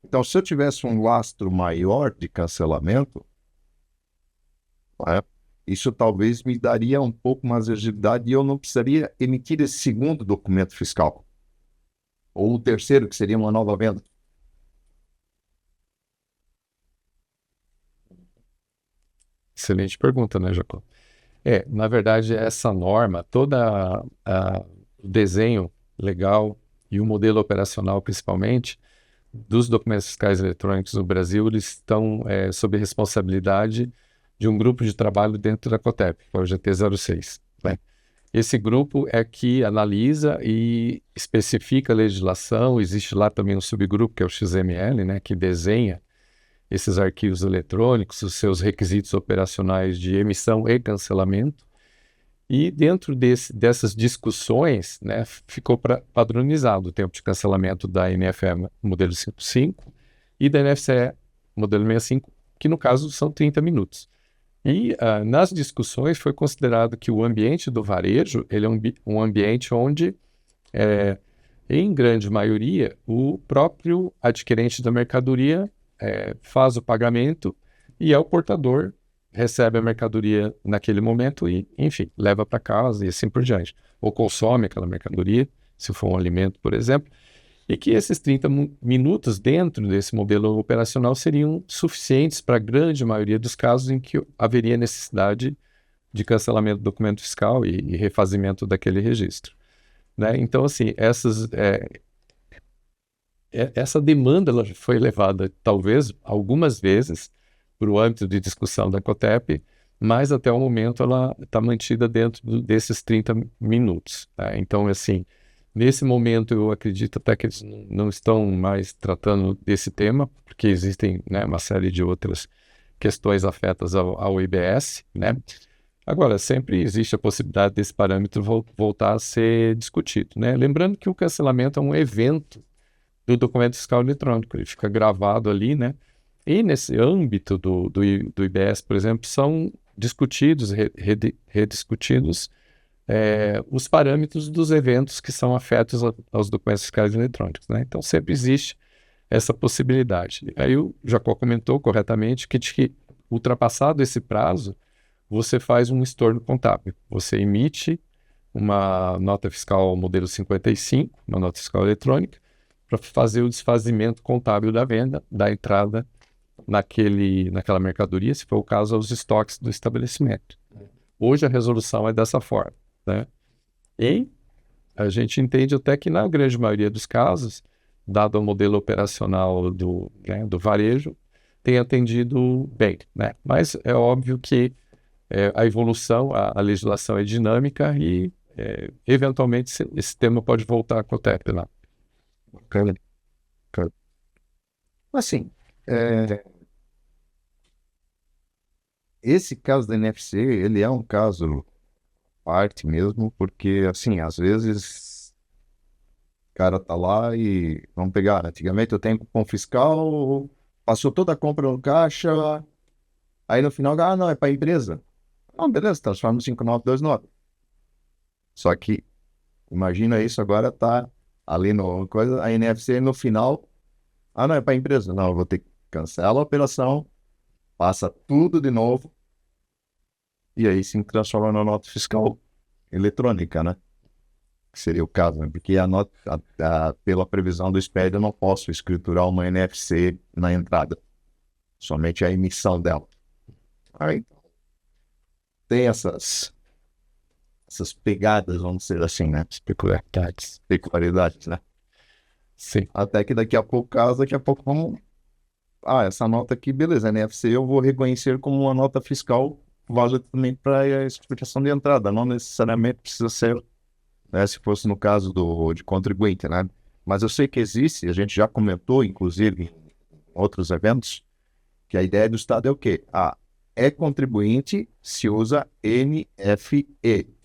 Então, se eu tivesse um lastro maior de cancelamento, né, isso talvez me daria um pouco mais de agilidade e eu não precisaria emitir esse segundo documento fiscal. Ou o terceiro, que seria uma nova venda. Excelente pergunta, né, Jacob? Na verdade, essa norma, o desenho legal e o modelo operacional, principalmente, dos documentos fiscais eletrônicos no Brasil, eles estão sob responsabilidade de um grupo de trabalho dentro da COTEP, que é o GT06, né? Esse grupo é que analisa e especifica a legislação. Existe lá também um subgrupo, que é o XML, né, que desenha esses arquivos eletrônicos, os seus requisitos operacionais de emissão e cancelamento. E dentro dessas discussões, né, ficou padronizado o tempo de cancelamento da NFE modelo 55 e da NFCE modelo 65, que no caso são 30 minutos. E nas discussões foi considerado que o ambiente do varejo ele é um ambiente onde, em grande maioria, o próprio adquirente da mercadoria faz o pagamento e é o portador, recebe a mercadoria naquele momento e, enfim, leva para casa e assim por diante. Ou consome aquela mercadoria, se for um alimento, por exemplo, e que esses 30 minutos dentro desse modelo operacional seriam suficientes para a grande maioria dos casos em que haveria necessidade de cancelamento do documento fiscal e refazimento daquele registro, né? Então, assim, essa demanda ela foi levada, talvez, algumas vezes para o âmbito de discussão da COTEP, mas até o momento ela está mantida dentro desses 30 minutos, tá? Então, assim, nesse momento eu acredito até que eles não estão mais tratando desse tema, porque existem, né, uma série de outras questões afetas ao IBS, né? Agora, sempre existe a possibilidade desse parâmetro voltar a ser discutido, né? Lembrando que o cancelamento é um evento do documento fiscal eletrônico, ele fica gravado ali, né? E nesse âmbito do IBS, por exemplo, são discutidos, rediscutidos os parâmetros dos eventos que são afetos aos documentos fiscais eletrônicos, né? Então, sempre existe essa possibilidade. Aí o Jacó comentou corretamente que ultrapassado esse prazo, você faz um estorno contábil. Você emite uma nota fiscal modelo 55, uma nota fiscal eletrônica, para fazer o desfazimento contábil da venda, da entrada naquela mercadoria, se for o caso, aos estoques do estabelecimento. Hoje a resolução é dessa forma, né? E a gente entende até que na grande maioria dos casos, dado o modelo operacional do varejo, tem atendido bem, né? Mas é óbvio que a evolução, a legislação é dinâmica e, eventualmente, esse tema pode voltar a COTEP lá. Bacana. Assim, esse caso da NFC, ele é um caso parte mesmo, porque, assim, às vezes o cara tá lá e, vamos pegar, antigamente eu tenho cupom fiscal, passou toda a compra no caixa, aí no final, não, é para a empresa. Não, beleza, transforma no 5929. Só que, imagina isso agora tá ali no coisa, a NFC no final, não, é para a empresa. Não, eu vou ter que cancelar a operação, passa tudo de novo, e aí sim transforma na nota fiscal eletrônica, né? Que seria o caso, né? Porque a nota, pela previsão do SPED, eu não posso escriturar uma NFC na entrada, somente a emissão dela. Aí tem essas pegadas, vamos dizer assim, né? Peculiaridades, né? Sim. Até que daqui a pouco vamos... essa nota aqui, beleza, NFC eu vou reconhecer como uma nota fiscal válida também para a explicação de entrada, não necessariamente precisa ser, né, se fosse no caso de contribuinte, né? Mas eu sei que existe, a gente já comentou, inclusive, em outros eventos, que a ideia do Estado é o quê? É contribuinte, se usa NFE.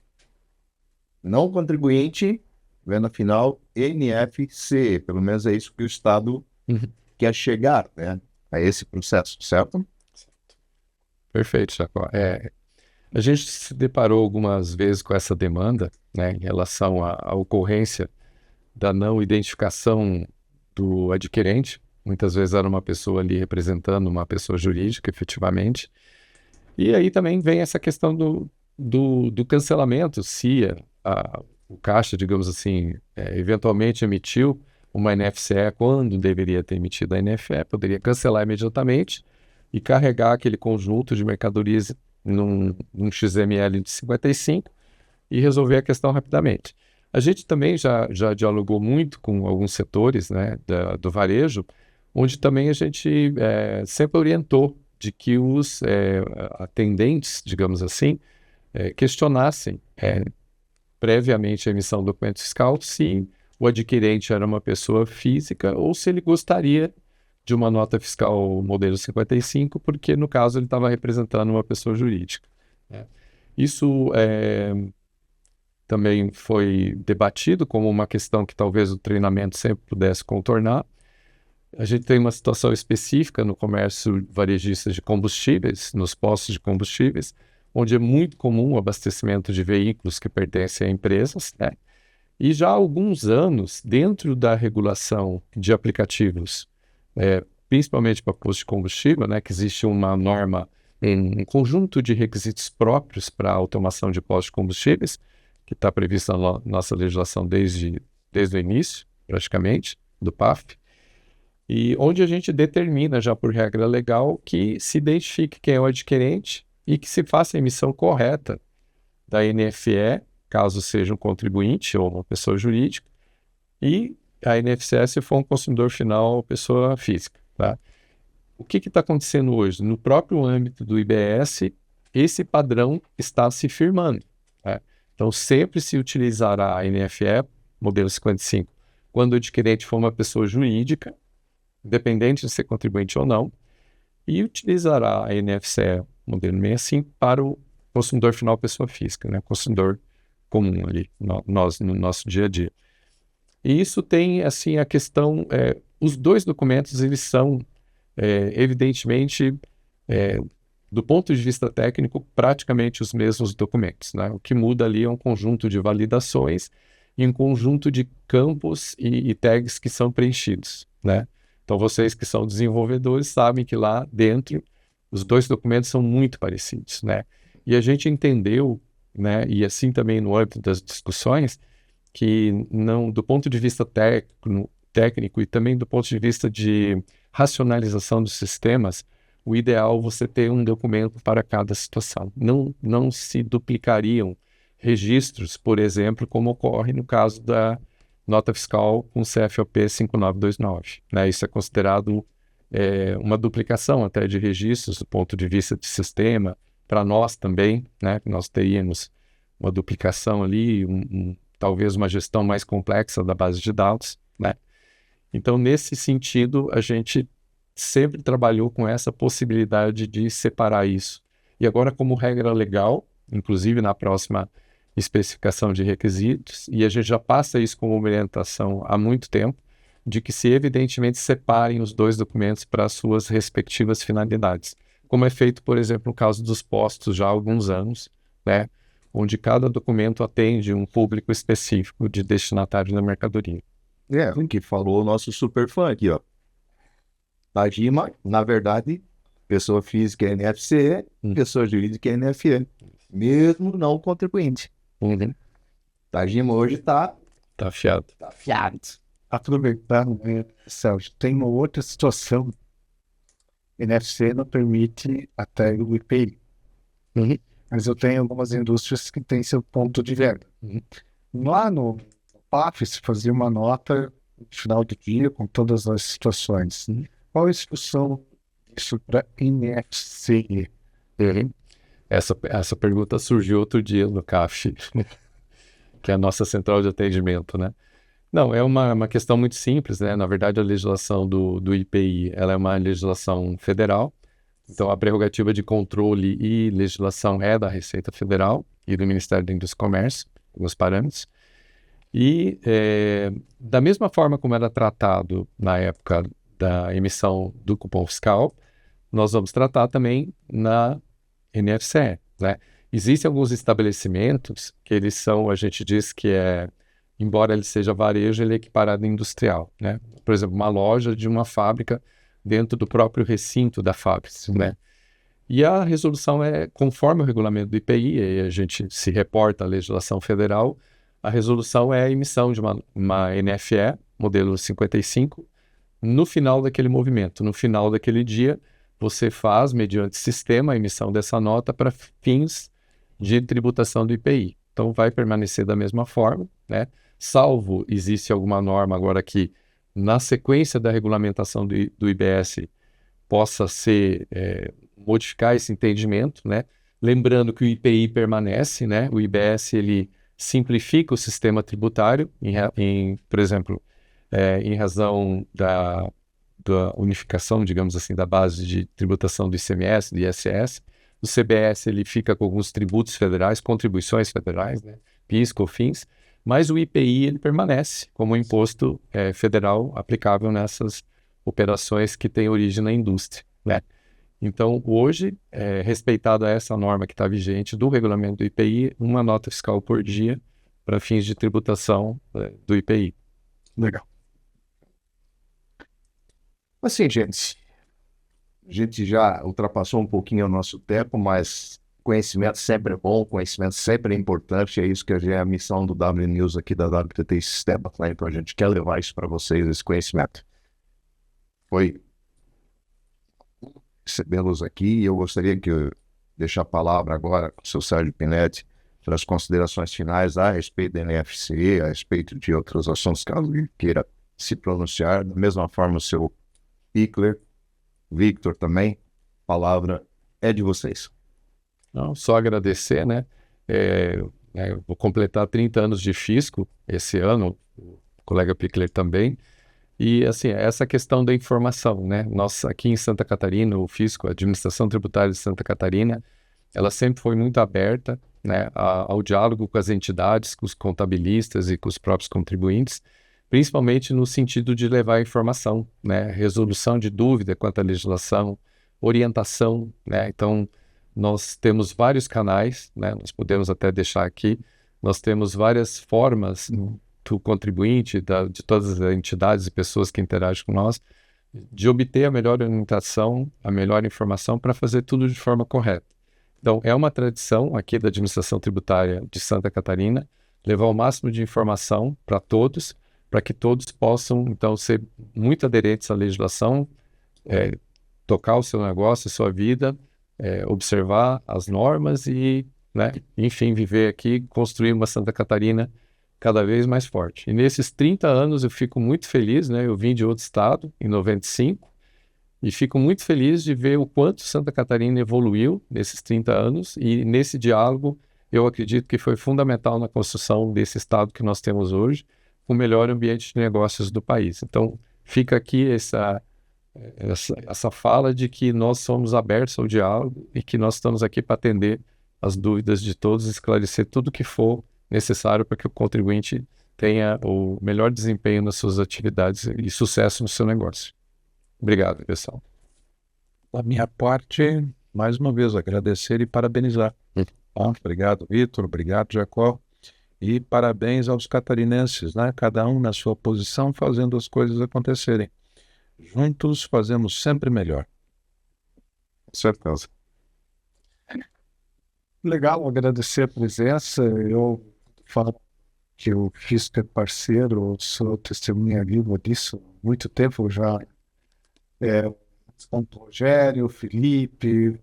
não contribuinte, venda final NFC. Pelo menos é isso que o Estado quer chegar, né? A esse processo, certo? Perfeito, Jacó. A gente se deparou algumas vezes com essa demanda, né, em relação à ocorrência da não identificação do adquirente. Muitas vezes era uma pessoa ali representando uma pessoa jurídica, efetivamente. E aí também vem essa questão do cancelamento, se o Caixa, digamos assim, eventualmente emitiu uma NFCE quando deveria ter emitido a NFE, poderia cancelar imediatamente e carregar aquele conjunto de mercadorias num XML de 55 e resolver a questão rapidamente. A gente também já dialogou muito com alguns setores, né, do varejo, onde também a gente sempre orientou de que os atendentes, digamos assim, questionassem previamente a emissão do documento fiscal se o adquirente era uma pessoa física ou se ele gostaria de uma nota fiscal modelo 55, porque no caso ele estava representando uma pessoa jurídica. Isso também foi debatido como uma questão que talvez o treinamento sempre pudesse contornar. A gente tem uma situação específica no comércio varejista de combustíveis, nos postos de combustíveis, onde é muito comum o abastecimento de veículos que pertencem a empresas, né? E já há alguns anos, dentro da regulação de aplicativos, principalmente para postos de combustível, né, que existe uma norma, um conjunto de requisitos próprios para a automação de postos de combustíveis, que está prevista na nossa legislação desde o início, praticamente, do PAF, e onde a gente determina já por regra legal que se identifique quem é o adquirente e que se faça a emissão correta da NFE, caso seja um contribuinte ou uma pessoa jurídica, e a NFCE se for um consumidor final ou pessoa física. Tá? O que está acontecendo hoje? No próprio âmbito do IBS, esse padrão está se firmando. Tá? Então, sempre se utilizará a NFE, modelo 55, quando o adquirente for uma pessoa jurídica, independente de ser contribuinte ou não, e utilizará a NFCE, modelo 65, para o consumidor final, pessoa física, né? Consumidor comum ali, no nosso dia a dia. E isso tem, assim, a questão, os dois documentos, eles são, evidentemente, do ponto de vista técnico, praticamente os mesmos documentos, né? O que muda ali é um conjunto de validações e um conjunto de campos e tags que são preenchidos, né? Então, vocês que são desenvolvedores sabem que lá dentro os dois documentos são muito parecidos, né? E a gente entendeu, né, e assim também no âmbito das discussões, que não, do ponto de vista técnico e também do ponto de vista de racionalização dos sistemas, o ideal é você ter um documento para cada situação. Não se duplicariam registros, por exemplo, como ocorre no caso da nota fiscal com CFOP 5929. Né? Isso é considerado uma duplicação até de registros do ponto de vista de sistema. Para nós também, né? Nós teríamos uma duplicação ali, talvez uma gestão mais complexa da base de dados, né? Então, nesse sentido, a gente sempre trabalhou com essa possibilidade de separar isso. E agora, como regra legal, inclusive na próxima especificação de requisitos, e a gente já passa isso como orientação há muito tempo, de que se evidentemente separem os dois documentos para as suas respectivas finalidades, como é feito, por exemplo, no caso dos postos já há alguns anos, né, onde cada documento atende um público específico de destinatário da mercadoria. O que falou o nosso super fã aqui, ó. Tajima, na verdade, pessoa física é NFCE, pessoa jurídica é NFE, mesmo não contribuinte. Tajima hoje está afiado. Tá afiado. Aproveitando, Celso, tem uma outra situação. NFC não permite até o IPI. Mas eu tenho algumas indústrias que têm seu ponto de venda. Lá no PAF se fazia uma nota no final do dia com todas as situações. Qual a discussão disso para NFC? Essa pergunta surgiu outro dia no CAF, que é a nossa central de atendimento, né? Não, é uma questão muito simples, né? Na verdade, a legislação do IPI, ela é uma legislação federal, então a prerrogativa de controle e legislação é da Receita Federal e do Ministério da Indústria e Comércio, alguns parâmetros. E da mesma forma como era tratado na época da emissão do cupom fiscal, nós vamos tratar também na NFCE, né? Existem alguns estabelecimentos que eles são, a gente diz que embora ele seja varejo, ele é equiparado a industrial, né? Por exemplo, uma loja de uma fábrica dentro do próprio recinto da fábrica, né? E a resolução conforme o regulamento do IPI, e a gente se reporta à legislação federal, a resolução é a emissão de uma NFE, modelo 55, no final daquele movimento, no final daquele dia, você faz, mediante sistema, a emissão dessa nota para fins de tributação do IPI. Então, vai permanecer da mesma forma, né? Salvo existe alguma norma agora que, na sequência da regulamentação do IBS, possa ser modificar esse entendimento, né? Lembrando que o IPI permanece, né? O IBS, ele simplifica o sistema tributário, por exemplo, em razão da unificação, digamos assim, da base de tributação do ICMS, do ISS. O CBS, ele fica com alguns tributos federais, contribuições federais, né? PIS, COFINS, mas o IPI, ele permanece como imposto federal aplicável nessas operações que têm origem na indústria, né? Então, hoje, respeitada essa norma que está vigente do regulamento do IPI, uma nota fiscal por dia para fins de tributação do IPI. Legal. Assim, gente, a gente já ultrapassou um pouquinho o nosso tempo, mas conhecimento sempre é bom, conhecimento sempre é importante, é isso que é a missão do W News aqui da WTT Sistema, né? Então a gente quer levar isso para vocês, esse conhecimento. Foi recebê-los aqui e eu gostaria que eu deixar a palavra agora com o seu Sérgio Pinetti para as considerações finais a respeito da NFCE, a respeito de outros assuntos, caso ele queira se pronunciar. Da mesma forma, o seu Pickler, Victor também, a palavra é de vocês. Não, só agradecer, né? Eu vou completar 30 anos de fisco esse ano, o colega Pickler também. E, assim, essa questão da informação, né? Nós, aqui em Santa Catarina, o fisco, a administração tributária de Santa Catarina, ela sempre foi muito aberta, né, ao diálogo com as entidades, com os contabilistas e com os próprios contribuintes, principalmente no sentido de levar informação, né? Resolução de dúvida quanto à legislação, orientação, né? Então, nós temos vários canais, né? Nós podemos até deixar aqui, nós temos várias formas do contribuinte, de todas as entidades e pessoas que interagem com nós, de obter a melhor orientação, a melhor informação para fazer tudo de forma correta. Então, é uma tradição aqui da administração tributária de Santa Catarina levar o máximo de informação para todos, para que todos possam, então, ser muito aderentes à legislação, tocar o seu negócio, a sua vida, observar as normas e, né, enfim, viver aqui, construir uma Santa Catarina cada vez mais forte. E nesses 30 anos eu fico muito feliz, né? Eu vim de outro estado, em 95, e fico muito feliz de ver o quanto Santa Catarina evoluiu nesses 30 anos, e nesse diálogo eu acredito que foi fundamental na construção desse estado que nós temos hoje, com o melhor ambiente de negócios do país. Então, fica aqui essa fala de que nós somos abertos ao diálogo e que nós estamos aqui para atender as dúvidas de todos, esclarecer tudo o que for necessário para que o contribuinte tenha o melhor desempenho nas suas atividades e sucesso no seu negócio. Obrigado, pessoal. Da minha parte, mais uma vez, agradecer e parabenizar. Obrigado, Vitor, obrigado, Jacó, e parabéns aos catarinenses, né? Cada um na sua posição, fazendo as coisas acontecerem. Juntos fazemos sempre melhor. Com certeza. Legal, agradecer a presença. Eu falo que o fisco é parceiro, sou testemunha viva disso há muito tempo já. Rogério, Felipe,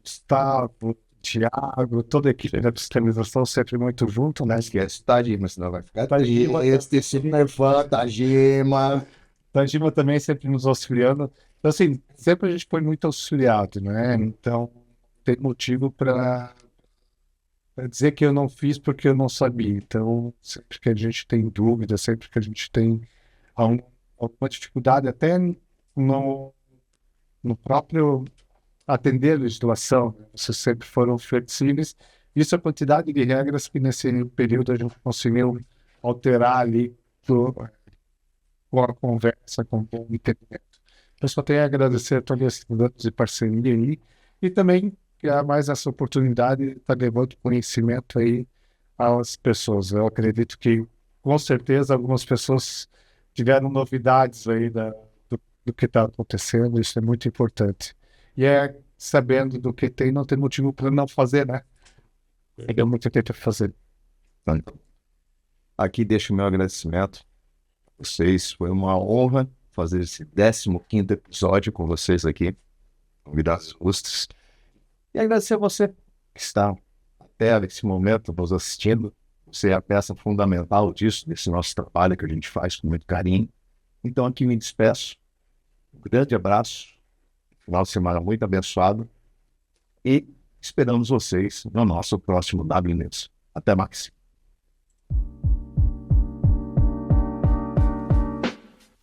Gustavo, Tiago, toda a equipe da fiscalização sempre muito junto, né? Esquece Tajima, senão vai ficar Tajima, esse fã, Tajima. Tajima também sempre nos auxiliando. Então, assim, sempre a gente foi muito auxiliado, né? Então, tem motivo para dizer que eu não fiz porque eu não sabia. Então, sempre que a gente tem dúvida, sempre que a gente tem alguma dificuldade, até no próprio atender a legislação, né? Vocês sempre foram flexíveis, Isso é a quantidade de regras que nesse período a gente conseguiu alterar ali com a conversa, com o bom entendimento. Eu só tenho a agradecer a todos os estudantes de parceria aí e também mais essa oportunidade de estar levando conhecimento aí às pessoas. Eu acredito que, com certeza, algumas pessoas tiveram novidades aí do que está acontecendo, isso é muito importante. E sabendo do que tem, não tem motivo para não fazer, né? É muito tempo para fazer. Então, aqui deixo o meu agradecimento a vocês. Foi uma honra fazer esse 15º episódio com vocês aqui, convidados ilustres. E agradecer a você que está até esse momento nos assistindo. Você é a peça fundamental disso, desse nosso trabalho que a gente faz com muito carinho. Então aqui me despeço. Um grande abraço. Final de semana muito abençoado. E esperamos vocês no nosso próximo W News. Até mais.